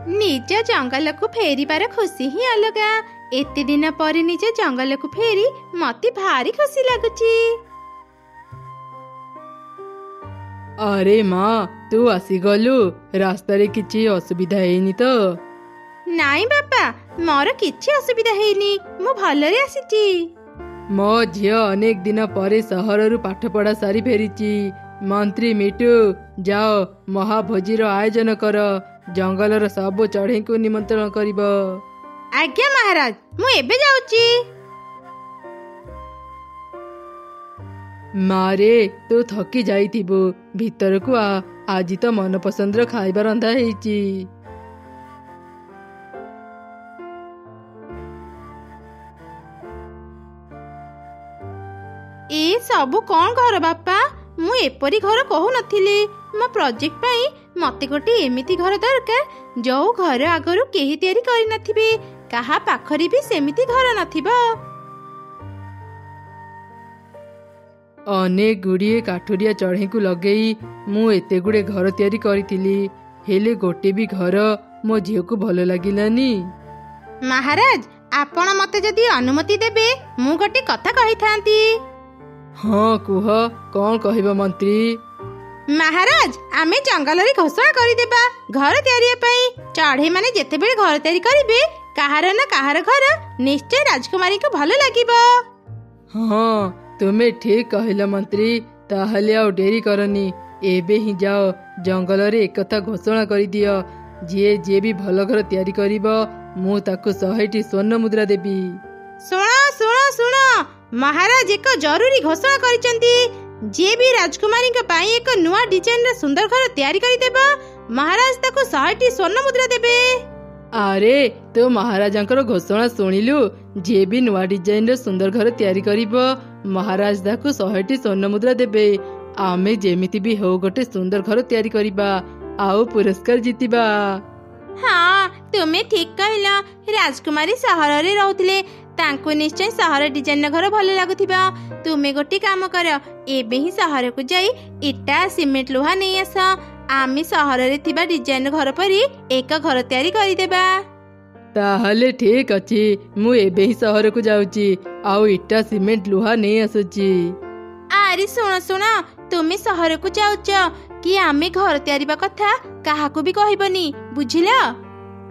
निज जंगल को फेरिबार खुशी ही अलगा। एते दिन पर निज जंगल को फेरी मते भारी खुशी लगुची। अरे माँ तू आसीगलु रास्ता रे किछि असुविधा हेनी तो? नाई बापा मोर किछि असुविधा हेनी मु भलरे आसीची। मो झियो अनेक दिन परे सहररु पाठ पढ़ा सारी फेरीची। मंत्री मिटू जाओ महाभोजीर आयोजन कर जंगलर सब चढ़ई को निमंत्रण करिब। आज्ञा महाराज मु एबे जाउची। मारे तू थकी जाइथिबु भीतर को आ आज तो मन पसंद खाइबा रंधा हेची। ए सबु कौन घर बापा मु एपरी घर कहू नथिली। मो प्रोजेक्ट पाई मते गोटे एमिति घर दरकार जो घर आगरु केही तयारी करि नथिबे कहा पाखरी भी सेमिति घर नथिबा। अनेक गुड़िए काठुरिया चढ़ई को लगेई मु एते गुड़े घर तयारी करिथिली हेले गोटे भी घर मो झियो को भल लागिलानी। महाराज आपण मते जदि अनुमति देबे मु गोटे कथा कहि थांती। हाँ कुह कौन कहबो मंत्री? महाराज आमे जंगल रे घोषणा करि देबा घर तयारी पई। चढ़ई माने जेते बेले घर तयारी करिबे काहार ना काहार घर निश्चय राजकुमारी को भल लागिबो। हाँ तुम्हें ठीक कहला मंत्री ताहले आउ डेरी करनी एबे ही जाओ जंगल रे एकथा घोषणा करि दियो जे जे भी भल घर तयारी करिबो मु ताको 100टी स्वर्ण मुद्रा देबी। सुनो सुनो सुनो महाराज एक जरूरी घोषणा करिसेंती जे भी राजकुमारी के पाई एक नुआ डिजाइन रे सुंदर घर तयारी करि देबा महाराज ताको 100टी स्वर्ण मुद्रा देबे। अरे तो महाराजंकर घोषणा सुनिलु जे भी नुआ डिजाइन रे सुंदर घर तयारी करिबो महाराज ताको 100टी स्वर्ण मुद्रा देबे। आमे जेमिति भी हो गोटे सुंदर घर तयारी करिबा आउ पुरस्कार जीतिबा। हाँ तुमे ठीक कहला राजकुमारी सहर रे रहउथिले तांको निश्चय सहर डिजाइन घर भल लागुथिबा। तुमे गोटे काम कर एबे ही सहर को जाई इटा सीमेंट लोहा नहीं आस आमी सहर रे थिबा डिजाइन घर परी एक घर तयारी करि देबा। ताहले ठीक अछि मु एबे ही सहर को जाउची आउ इटा सीमेंट लोहा नहीं आसुची। आरे सुनो सुनो तुमे सहर को जाउच कि आमे घर तयारीबा कथा काहाको भी कहबनी बुझिला।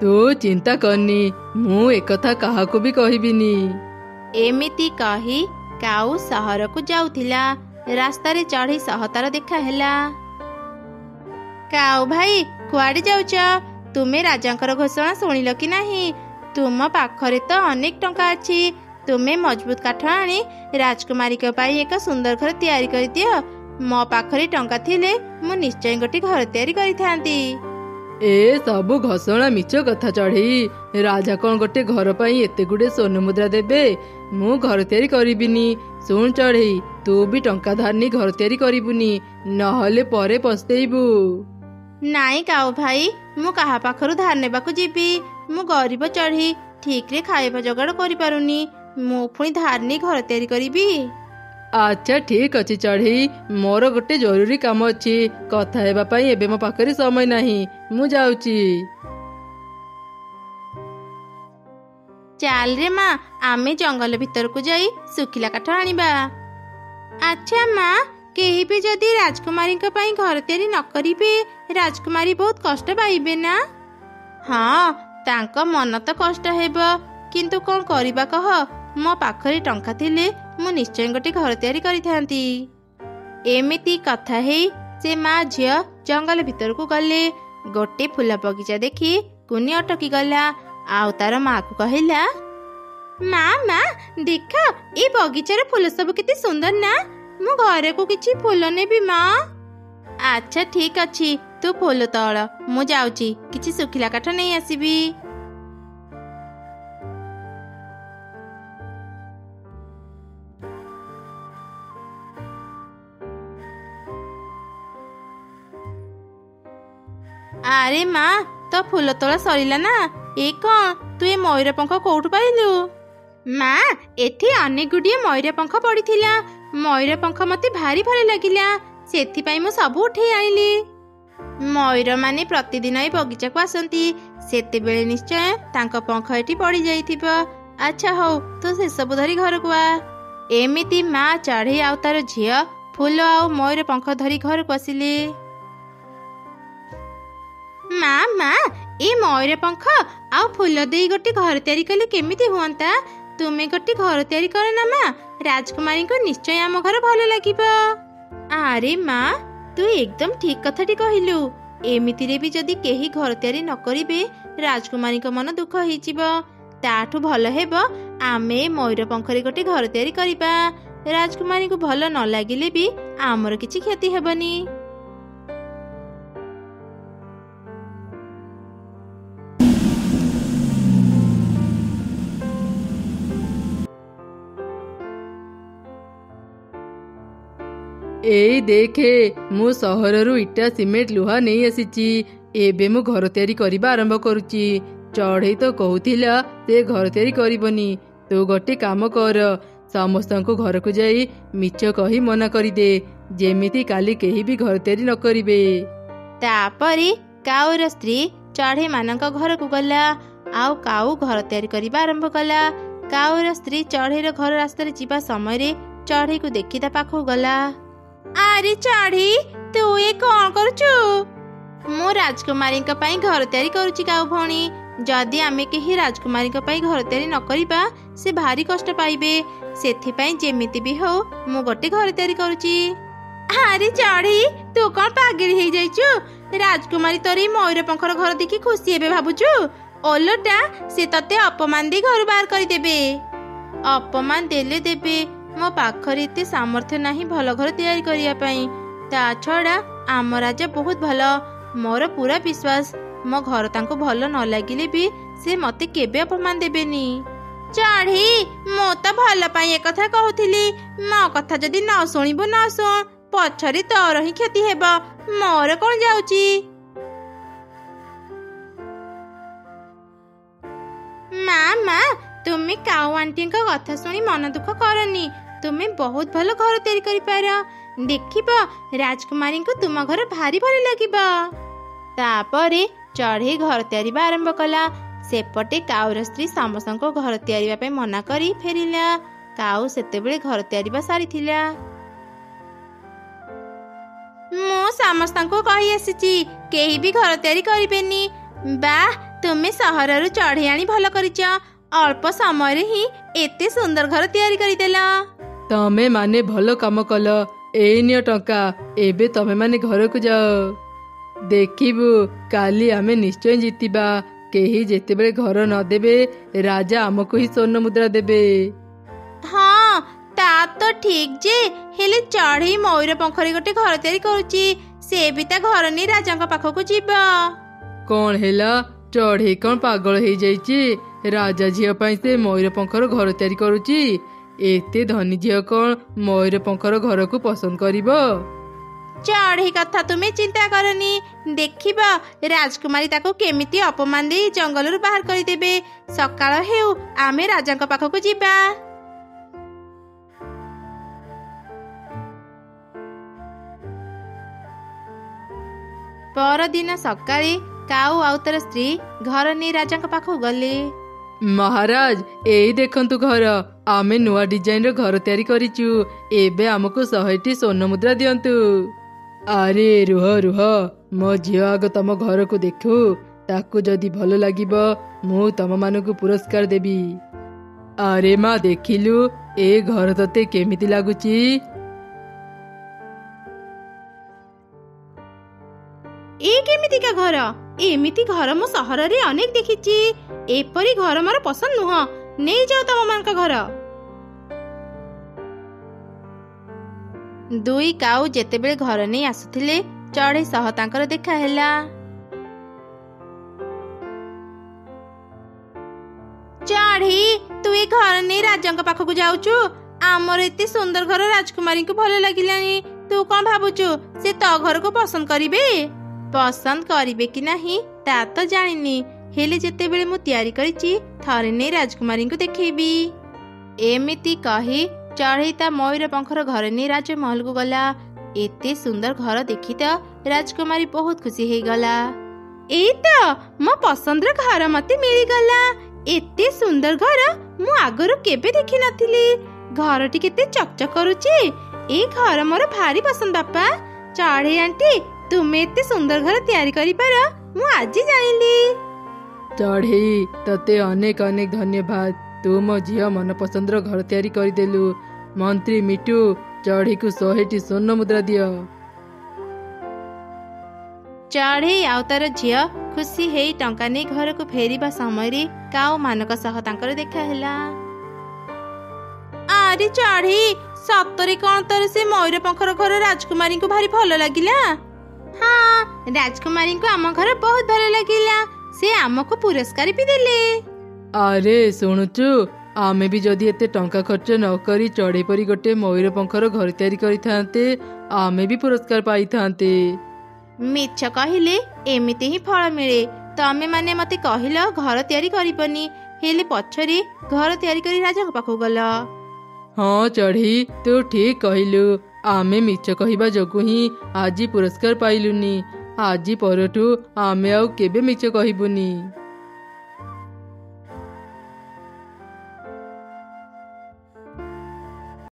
तू चिंता करनी मु एकथा काहाको भी कहबिनी। एमिति कही काऊ सहर को जाउथिला रास्ता रे चढ़ी सहतार देखा हैला। काऊ भाई कुआडे जाउच? तुमे राजांकर घोषणा सुनिल कि नाही? तुम पाखरे तो अनेक टंका अछि तुमे मजबूत काठ आनी राजकुमारी के पाई एक सुंदर घर तयारी करि दियो। मो पाखरे टंका थिले मु निश्चय गोटे घर तयारी करि थांती। ए सबु घोषणा मिछ कथा चढ़ी राजा कौन गोटे घर पाई एते गुडे स्वर्ण मुद्रा देबे मु घर तयारी करिबिनी। सुन चढ़ी तू भी टंका धारनी घर तयारी करिबुनी नहले परे पस्तेइबु। नाई काऊ भाई मु कहा पाखरु धार नेबाकु जीबी मु गरीब चढ़ी ठीक रे खाइबा जगाड़ करि पारुनी मु पुणी धारनी घर तयारी करिबी। अच्छा ठीक अछि चढ़ी मोर गोटे जरूरी काम अछि कथा हेबा पई एबे मो पाखरे समय नाही मु जाउची। चाल रे माँ आमे जंगल भीतर को जाई सुखिला काठ आनिबा। अच्छा माँ केही भी जदि राजकुमारी के पाई घर तयारी न करिबे राजकुमारी बहुत कष्ट पाइबे ना? हाँ तांको मन तो कष्ट हेबो किंतु कौन करिबा कह मो पाखरे टंका थिले मु निश्चय गोटे घर तयारी करिथांती। एमिति कथा हेई से माँ झियो जंगल भीतर को गले गोटे फूल बगीचा देखी कुनी अटकी गला आउ तार माँ को कहिला माँ माँ देख ए बगीचार फूल सब केते सुंदर ना मु घरे को किछि फूल नेबी माँ। अच्छा ठीक अछि तू फूल तोड़ मु जाउची किछि सुखिला काठ नहीं आसीबी। अरे माँ तो फूल तोड़ा सरिला ना ए कौन तू ए मयूर पंख कोठु पाइलु? माँ एठी अनेक गुडिये मयूर पंख पड़ीथिला मयूर पंख मते भारी भल लागिला सेथि पई मु सब उठे आइली। मयूर माने प्रतिदिन ए बगीचा को आसंती ସେତେବେଳେ ନିଶ୍ଚୟ ତାଙ୍କ ପଙ୍ଖ ଏଠି ପଡ଼ି ଯାଇଥିବ। ଆଚ୍ଛା ହଉ, ତୁ ସେସବୁ ଧରି ଘରକୁ ଆ। ଏମିତି ମା ଚଢ଼େଇ ଆଉ ତାର ଝିଅ ଫୁଲ ଆଉ ମୟୂର ପଙ୍ଖ ଧରି ଘରକୁ ଆସିଲେ। ମା ମା, ଏ ମୟୂର ପଙ୍ଖ ଆଉ ଫୁଲ ଦେଇ ଗୋଟେ ଘର ତିଆରି କଲେ କେମିତି ହୁଅନ୍ତା? ତୁମେ ଗୋଟେ ଘର ତିଆରି କର ନା ମା, ରାଜକୁମାରୀଙ୍କୁ ନିଶ୍ଚୟ ଆମ ଘର ଭଲ ଲାଗିବ। ଆରେ ମା, ତୁ ଏକଦମ ଠିକ କଥାଟି କହିଲୁ। ଏମିତିରେ ବି ଯଦି କେହି ଘର ତିଆରି ନ କରିବେ ରାଜକୁମାରୀଙ୍କ ମନ ଦୁଃଖ ହେଇଯିବ। ତାଠୁ ଭଲ ହେବ ଆମେ ମୟୂର ପଙ୍ଖରେ ଗୋଟେ ଘର ତିଆରି କରିବା। ରାଜକୁମାରୀଙ୍କୁ ଭଲ ନ ଲାଗିଲେ ବି ଆମର କିଛି କ୍ଷତି ହେବନି। ଏଇ ଦେଖେ, ମୁଁ ସହରରୁ ଇଟା ସିମେଣ୍ଟ ଲୁହା ନେଇ ଆସିଛି। ଏବେ ମୁଁ ଘର ତିଆରି କରିବା ଆରମ୍ଭ କରୁଛି। ଚଢ଼େଇ ତ କହୁଥିଲା ସେ ଘର ତିଆରି କରିବନି। ତୁ ଗୋଟେ କାମ କର, ସମସ୍ତଙ୍କୁ ଘରକୁ ଯାଇ ମିଛ କହି ମନା କରିଦେ, ଯେମିତି କାଲି କେହି ବି ଘର ତିଆରି ନ କରିବେ। ତାପରେ କାଉର ସ୍ତ୍ରୀ ଚଢ଼େଇ ମାନଙ୍କ ଘରକୁ ଗଲା ଆଉ କାଉ ଘର ତିଆରି କରିବା ଆରମ୍ଭ କଲା। କାଉର ସ୍ତ୍ରୀ ଚଢ଼େଇର ଘର ରାସ୍ତାରେ ଯିବା ସମୟରେ ଚଢ଼େଇକୁ ଦେଖି ତା ପାଖକୁ ଗଲା। ଆରେ ଚଢ଼େଇ, ତୁ ଏ କଣ କରୁଛୁ? ମୁଁ ରାଜକୁମାରୀଙ୍କ ପାଇଁ ଘର ତିଆରି କରୁଛି କାଉ ଭଉଣୀ। ଯଦି ଆମେ କେହି ରାଜକୁମାରୀଙ୍କ ପାଇଁ ଘର ତିଆରି ନ କରିବା ସେ ଭାରି କଷ୍ଟ ପାଇବେ। ସେଥିପାଇଁ ଯେମିତି ବି ହଉ ମୁଁ ଗୋଟେ ଘର ତିଆରି କରୁଛି। ଆରେ ଚଢ଼େଇ, ତୁ କଣ ପାଗଳି ହେଇଯାଇଛୁ? ରାଜକୁମାରୀ ତୋର ଏଇ ମୟୂର ପଙ୍ଖର ଘର ଦେଖି ଖୁସି ହେବେ ଭାବୁଛୁ? ଓଲଟା ସେ ତତେ ଅପମାନ ଦେଇ ଘରୁ ବାହାର କରିଦେବେ। ଅପମାନ ଦେଲେ ଦେବେ, ମୋ ପାଖରେ ଏତେ ସାମର୍ଥ୍ୟ ନାହିଁ ଭଲ ଘର ତିଆରି କରିବା ପାଇଁ। ତା ଛଡ଼ା ଆମ ରାଜା ବହୁତ ଭଲ, ମୋର ପୁରା ବିଶ୍ୱାସ। ମୋ ଘର ତାଙ୍କୁ ଭଲ ନ ଲାଗିଲେ ବି ସେ ମତେ କେବେ ଅପମାନ ଦେବେନି। ଚଢ଼େଇ, ମୁଁ ତ ଭଲ ପାଇଁ ଏକଥା କହୁଥିଲି। ମୋ କଥା ଯଦି ନ ଶୁଣିବୁ ନ ଶୁଣ, ପଛରେ ତୋର ହିଁ କ୍ଷତି ହେବ, ମୋର କଣ ଯାଉଛି। ମା ମା, ତୁମେ କାଉ ଆଣ୍ଟିଙ୍କ କଥା ଶୁଣି ମନ ଦୁଃଖ କରନି। ତୁମେ ବହୁତ ଭଲ ଘର ତିଆରି କରିପାର। ଦେଖିବ ରାଜକୁମାରୀଙ୍କୁ ତୁମ ଘର ଭାରି ଭଲ ଲାଗିବ। ତାପରେ ଚଢ଼େଇ ଘର ତିଆରିବା ଆରମ୍ଭ କଲା। ସେପଟେ କାଉର ସ୍ତ୍ରୀ ସମସ୍ତଙ୍କୁ ଘର ତିଆରିବା ପାଇଁ ମନା କରି ଫେରିଲା। କାଉ ସେତେବେଳେ ଘର ତିଆରିବା ସାରିଥିଲା। ମୁଁ ସମସ୍ତଙ୍କୁ କହି ଆସିଛି କେହି ବି ଘର ତିଆରି କରିବେନି। ବାଃ, ତୁମେ ସହରରୁ ଚଢ଼େଇ ଆଣି ଭଲ କରିଛ। ଅଳ୍ପ ସମୟରେ ହିଁ ଏତେ ସୁନ୍ଦର ଘର ତିଆରି କରିଦେଲ। ତମେ ମାନେ ଭଲ କାମ କଲ। ଏଇ ନିଅ ଟଙ୍କା, ଏବେ ତମେ ମାନେ ଘରକୁ ଯାଅ। ଦେଖିବୁ କାଲି ଆମେ ନିଶ୍ଚୟ ଜିତିବା। କେହି ଯେତେବେଳେ ଘର ନ ଦେବେ ରାଜା ଆମକୁ ହିଁ ସ୍ୱର୍ଣ୍ଣ ମୁଦ୍ରା ଦେବେ। ହଁ, ତା ତ ଠିକ ଯେ, ହେଲେ ଚଢ଼େଇ ମୟୂର ପଙ୍ଖରେ ଗୋଟେ ଘର ତିଆରି କରୁଛି। ସେ ବି ତା ଘର ନେଇ ରାଜାଙ୍କ ପାଖକୁ ଯିବ। କଣ ହେଲା? ଚଢ଼େଇ କଣ ପାଗଳ ହେଇଯାଇଛି? ରାଜା ଝିଅ ପାଇଁ ସେ ମୟୂର ପଙ୍ଖର ଘର ତିଆରି କରୁଛି। ଏତେ ଧନୀ ଝିଅ କଣ ମୟୂର ପଙ୍ଖର ଘରକୁ ପସନ୍ଦ କରିବ? ଚଢ଼େଇ କଥା ତୁମେ ଚିନ୍ତା କରନି। ଦେଖିବ ରାଜକୁମାରୀ ତାକୁ କେମିତି ଅପମାନ ଦେଇ ଜଙ୍ଗଲରୁ ବାହାର କରିଦେବେ। ସକାଳ ହେଉ ଆମେ ରାଜାଙ୍କ ପାଖକୁ ଯିବା। ପରଦିନ ସକାଳେ କାଉ ଆଉ ତାର ସ୍ତ୍ରୀ ଘର ନେଇ ରାଜାଙ୍କ ପାଖକୁ ଗଲେ। ମହାରାଜ, ଏଇ ଦେଖନ୍ତୁ ଘର। ଆମେ ନୂଆ ଡିଜାଇନର ଘର ତିଆରି କରିଛୁ। ଏବେ ଆମକୁ 100ଟି ସ୍ୱର୍ଣ୍ଣ ମୁଦ୍ରା ଦିଅନ୍ତୁ। ଆରେ ରୁହ ରୁହ, ମୋ ଝିଅ ଆଗ ତମ ଘରକୁ ଦେଖୁ। ତାକୁ ଯଦି ଭଲ ଲାଗିବ ମୁଁ ତମମାନଙ୍କୁ ପୁରସ୍କାର ଦେବି। ଆରେ ମା, ଦେଖିଲୁ ଏ ଘର ତତେ କେମିତି ଲାଗୁଛି? ଏ କେମିତିକା ଘର? ଏମିତି ଘର ମୁଁ ସହରରେ ଅନେକ ଦେଖିଛି। ଏପରି ଘର ମୋର ପସନ୍ଦ ନୁହଁ। ନେଇଯାଅ ତମମାନଙ୍କ ଘର। ଦୁଇ କାଉ ଯେତେବେଳେ ଘର ନେଇ ଆସୁଥିଲେ ଚଢ଼େଇ ସହ ତାଙ୍କର ଦେଖା ହେଲା। ଚଢ଼େଇ, ତୁ ଏ ଘର ନେଇ ରାଜାଙ୍କ ପାଖକୁ ଯାଉଛୁ? ଆମର ଏତେ ସୁନ୍ଦର ଘର ରାଜକୁମାରୀଙ୍କୁ ଭଲ ଲାଗିଲାନି। ତୁ କଣ ଭାବୁଛୁ ସେ ତୋ ଘରକୁ ପସନ୍ଦ କରିବେ? ପସନ୍ଦ କରିବେ କି ନାହିଁ ତା ତ ଜାଣିନି, ହେଲେ ଯେତେବେଳେ ମୁଁ ତିଆରି କରିଛି ଥରେ ନେଇ ରାଜକୁମାରୀଙ୍କୁ ଦେଖେଇବି। ଏମିତି କହି ଚଢ଼େଇ ତା ମୟୂର ପଙ୍ଖର ଘର ନେଇ ରାଜମହଲକୁ ଗଲା। ଏତେ ସୁନ୍ଦର ଘର ଦେଖି ତ ରାଜକୁମାରୀ ବହୁତ ଖୁସି ହେଇଗଲା। ଏଇ ତ ମୋ ପସନ୍ଦର ଘର ମତେ ମିଳିଗଲା। ଏତେ ସୁନ୍ଦର ଘର ମୁଁ ଆଗରୁ କେବେ ଦେଖି ନଥିଲି। ଘରଟି କେତେ ଚକଚକ କରୁଛି। ଏଇ ଘର ମୋର ଭାରି ପସନ୍ଦ ବାପା। ଚଢ଼େଇ ଆଣ୍ଟି, ତୁମେ ଏତେ ସୁନ୍ଦର ଘର ତିଆରି କରିପାର ମୁଁ ଆଜି ଜାଣିଲି। ଚଢ଼େଇ, ତତେ ଅନେକ ଅନେକ ଧନ୍ୟବାଦ। ତୁ ମୋ ଝିଅ ମନପସନ୍ଦର ଘର ତିଆରି କରିଦେଲୁ। ମନ୍ତ୍ରୀ ମିଟୁ, ଚଢ଼େଇକୁ 100ଟି ସ୍ୱର୍ଣ୍ଣ ମୁଦ୍ରା ଦିଅ। ଚଢ଼େଇ ଆଉ ତାର ଝିଅ ଖୁସି ହେଇ ଟଙ୍କା ନେଇ ଘରକୁ ଫେରିବା ସମୟରେ କାଉ ମାନଙ୍କ ସହ ତାଙ୍କର ଦେଖା ହେଲା। ଆରେ ଚଢ଼େଇ, ସତରେ କଣ ତୋର ସେ ମୟୂର ପଙ୍ଖର ଘର ରାଜକୁମାରୀଙ୍କୁ ଭାରି ଭଲ ଲାଗିଲା? ହଁ, ରାଜକୁମାରୀଙ୍କୁ ଆମ ଘର ବହୁତ ଭଲ ଲାଗିଲା। ସେ ଆମକୁ ପୁରସ୍କାର ବି ଦେଲେ। ଆରେ ଶୁଣୁଛୁ, ଆମେ ବି ଯଦି ଏତେ ଟଙ୍କା ଖର୍ଚ୍ଚ ନ କରି ଚଢ଼େଇ ପରି ଗୋଟେ ମୟୂର ପଙ୍ଖର ଘର ତିଆରି କରିଥାନ୍ତେ, ଆମେ ବି ପୁରସ୍କାର ପାଇଥାନ୍ତେ। ମିଛ କହିଲେ ଏମିତି ହିଁ ଫଳ ମିଳେ। ତମେ ମାନେ ମତେ କହିଲ ଘର ତିଆରି କରିବନି, ହେଲେ ପଛରେ ଘର ତିଆରି କରି ରାଜାଙ୍କ ପାଖକୁ ଗଲ। ହଁ ଚଢ଼େଇ, ତୁ ଠିକ କହିଲୁ। ଆମେ ମିଛ କହିବା ଯୋଗୁଁ ହିଁ ଆଜି ପୁରସ୍କାର ପାଇଲୁନି। ଆଜି ପରଠୁ ଆମେ ଆଉ କେବେ ମିଛ କହିବୁନି।